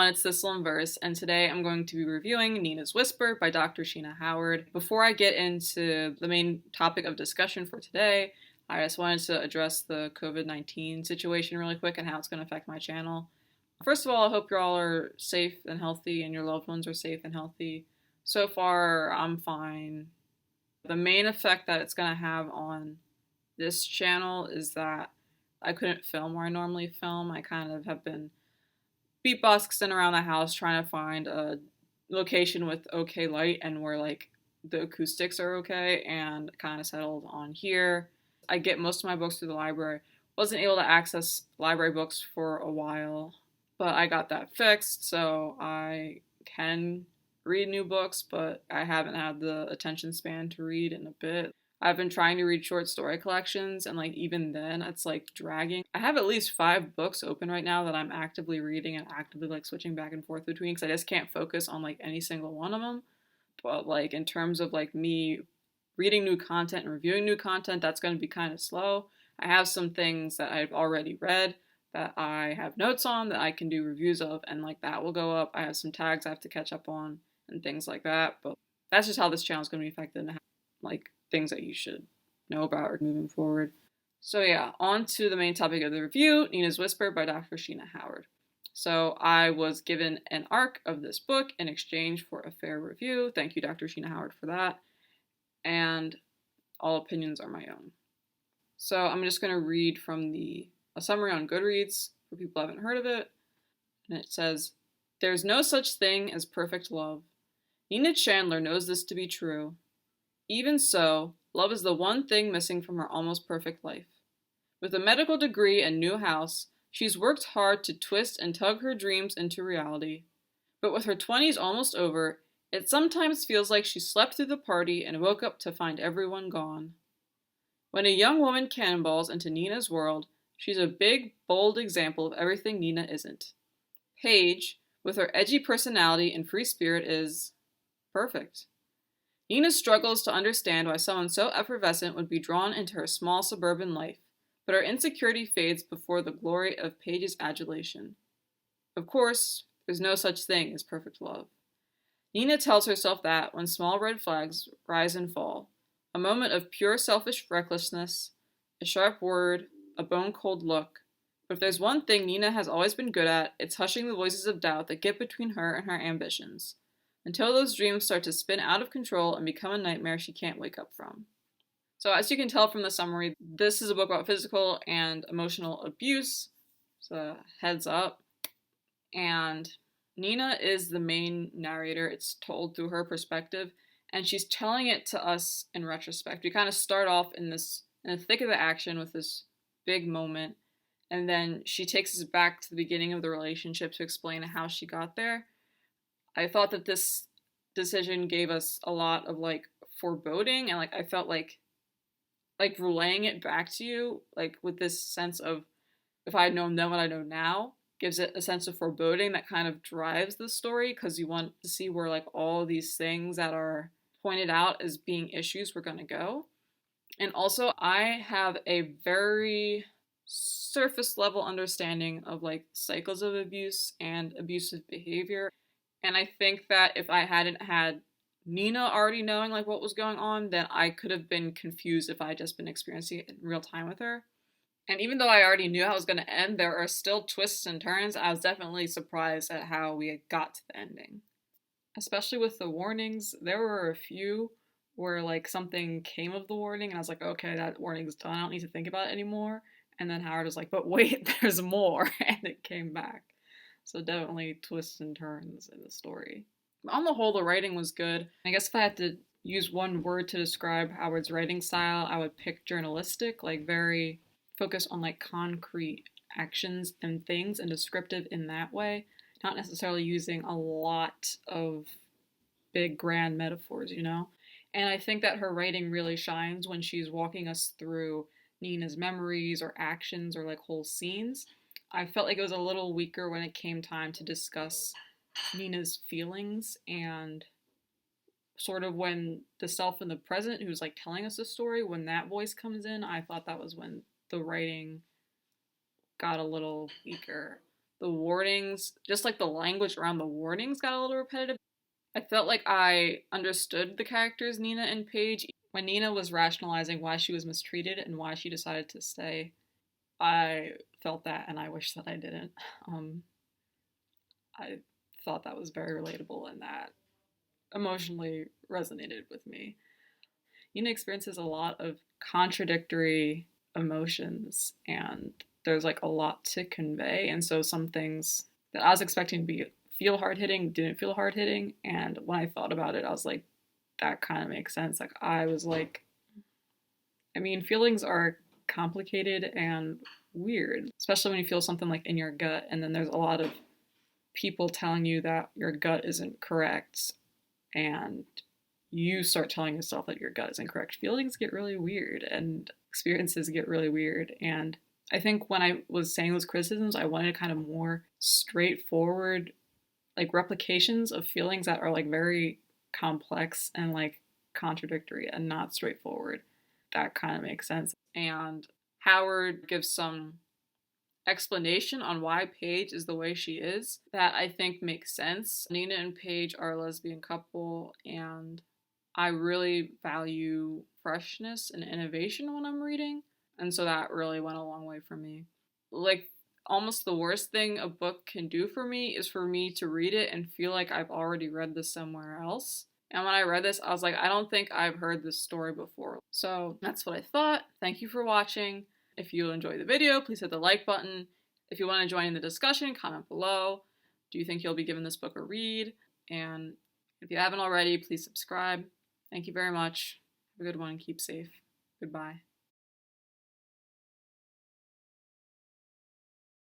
everyone, it's Thistle and Verse, and today I'm going to be reviewing Nina's Whisper by Dr. Sheena Howard. Before I get into the main topic of discussion for today, I just wanted to address the COVID-19 situation really quick and how it's going to affect my channel. First of all, I hope you all are safe and healthy and your loved ones are safe and healthy. So far, I'm fine. The main effect that it's going to have on this channel is that I couldn't film where I normally film. I kind of have been beatboxing around the house trying to find a location with okay light and where like the acoustics are okay, and kind of settled on here. I get most of my books through the library. Wasn't able to access library books for a while, but I got that fixed, so I can read new books, but I haven't had the attention span to read in a bit. I've been trying to read short story collections, and like even then it's like dragging. I have at least 5 books open right now that I'm actively reading and actively like switching back and forth between because I just can't focus on like any single one of them. But like in terms of like me reading new content and reviewing new content, that's going to be kind of slow. I have some things that I've already read that I have notes on that I can do reviews of, and like that will go up. I have some tags I have to catch up on and things like that, but that's just how this channel is going to be affected and like things that you should know about moving forward. So yeah, on to the main topic of the review, Nina's Whisper by Dr. Sheena Howard. So I was given an arc of this book in exchange for a fair review. Thank you, Dr. Sheena Howard, for that. And all opinions are my own. So I'm just going to read from a summary on Goodreads for people who haven't heard of it. And it says, "There's no such thing as perfect love. Nina Chandler knows this to be true. Even so, love is the one thing missing from her almost perfect life. With a medical degree and new house, she's worked hard to twist and tug her dreams into reality. But with her 20s almost over, it sometimes feels like she slept through the party and woke up to find everyone gone. When a young woman cannonballs into Nina's world, she's a big, bold example of everything Nina isn't. Paige, with her edgy personality and free spirit, is perfect. Nina struggles to understand why someone so effervescent would be drawn into her small suburban life, but her insecurity fades before the glory of Paige's adulation. Of course, there's no such thing as perfect love. Nina tells herself that when small red flags rise and fall, a moment of pure selfish recklessness, a sharp word, a bone-cold look. But if there's one thing Nina has always been good at, it's hushing the voices of doubt that get between her and her ambitions, until those dreams start to spin out of control and become a nightmare she can't wake up from." So as you can tell from the summary, this is a book about physical and emotional abuse, so heads up. And Nina is the main narrator. It's told through her perspective, and she's telling it to us in retrospect. We kind of start off in the thick of the action with this big moment, and then she takes us back to the beginning of the relationship to explain how she got there. I thought that this decision gave us a lot of like foreboding, and like I felt like relaying it back to you, like with this sense of if I had known then what I know now, gives it a sense of foreboding that kind of drives the story, because you want to see where like all these things that are pointed out as being issues were going to go. And also I have a very surface level understanding of like cycles of abuse and abusive behavior. And I think that if I hadn't had Nina already knowing like what was going on, then I could have been confused if I had just been experiencing it in real time with her. And even though I already knew how it was going to end, there are still twists and turns. I was definitely surprised at how we got to the ending. Especially with the warnings, there were a few where like something came of the warning and I was like, okay, that warning's done, I don't need to think about it anymore. And then Howard was like, but wait, there's more, and it came back. So definitely twists and turns in the story. On the whole, the writing was good. I guess if I had to use one word to describe Howard's writing style, I would pick journalistic, like very focused on like concrete actions and things and descriptive in that way, not necessarily using a lot of big grand metaphors, you know? And I think that her writing really shines when she's walking us through Nina's memories or actions or like whole scenes. I felt like it was a little weaker when it came time to discuss Nina's feelings, and sort of when the self in the present who's like telling us the story, when that voice comes in, I thought that was when the writing got a little weaker. The warnings, just like the language around the warnings got a little repetitive. I felt like I understood the characters Nina and Paige. When Nina was rationalizing why she was mistreated and why she decided to stay, I felt that and I wish that I didn't. I thought that was very relatable and that emotionally resonated with me. Nina experiences a lot of contradictory emotions and there's like a lot to convey, and so some things that I was expecting to be feel hard hitting didn't feel hard hitting, and when I thought about it I was like, that kind of makes sense. Like I was like, I mean, feelings are complicated and weird, especially when you feel something like in your gut and then there's a lot of people telling you that your gut isn't correct and you start telling yourself that your gut is incorrect. Feelings get really weird and experiences get really weird. And I think when I was saying those criticisms, I wanted kind of more straightforward, like replications of feelings that are like very complex and like contradictory and not straightforward. That kind of makes sense. And Howard gives some explanation on why Paige is the way she is that I think makes sense. Nina and Paige are a lesbian couple, and I really value freshness and innovation when I'm reading, and so that really went a long way for me. Like, almost the worst thing a book can do for me is for me to read it and feel like I've already read this somewhere else. And when I read this, I was like, I don't think I've heard this story before. So that's what I thought. Thank you for watching. If you enjoyed the video, please hit the like button. If you want to join in the discussion, comment below. Do you think you'll be giving this book a read? And if you haven't already, please subscribe. Thank you very much. Have a good one and keep safe. Goodbye.